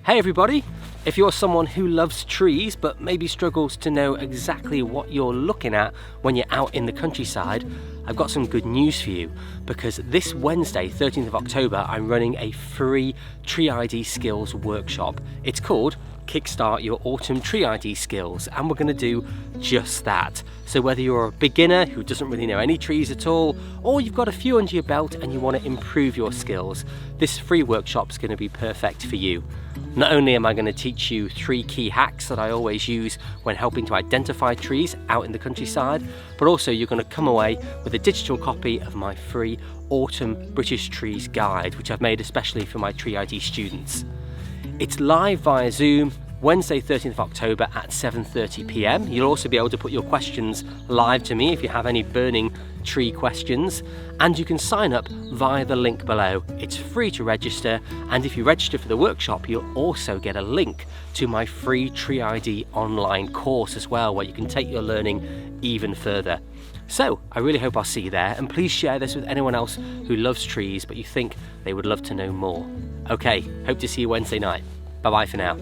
Hey everybody! If you're someone who loves trees but maybe struggles to know exactly what you're looking at when you're out in the countryside, I've got some good news for you, because this Wednesday, 13th of October, I'm running a free tree ID skills workshop. It's called Kickstart Your Autumn Tree ID Skills, and we're going to do just that. So whether you're a beginner who doesn't really know any trees at all, or you've got a few under your belt and you want to improve your skills, this free workshop is going to be perfect for you. Not only am I going to teach you 3 key hacks that I always use when helping to identify trees out in the countryside, but also you're going to come away with a digital copy of my free Autumn British Trees Guide, which I've made especially for my Tree ID students. It's live via Zoom, Wednesday 13th of October at 7:30 p.m. You'll also be able to put your questions live to me if you have any burning tree questions, and you can sign up via the link below. It's free to register, and if you register for the workshop you'll also get a link to my free Tree ID online course as well, where you can take your learning even further. So I really hope I'll see you there, and please share this with anyone else who loves trees but you think they would love to know more. Okay, hope to see you Wednesday night. Bye bye for now.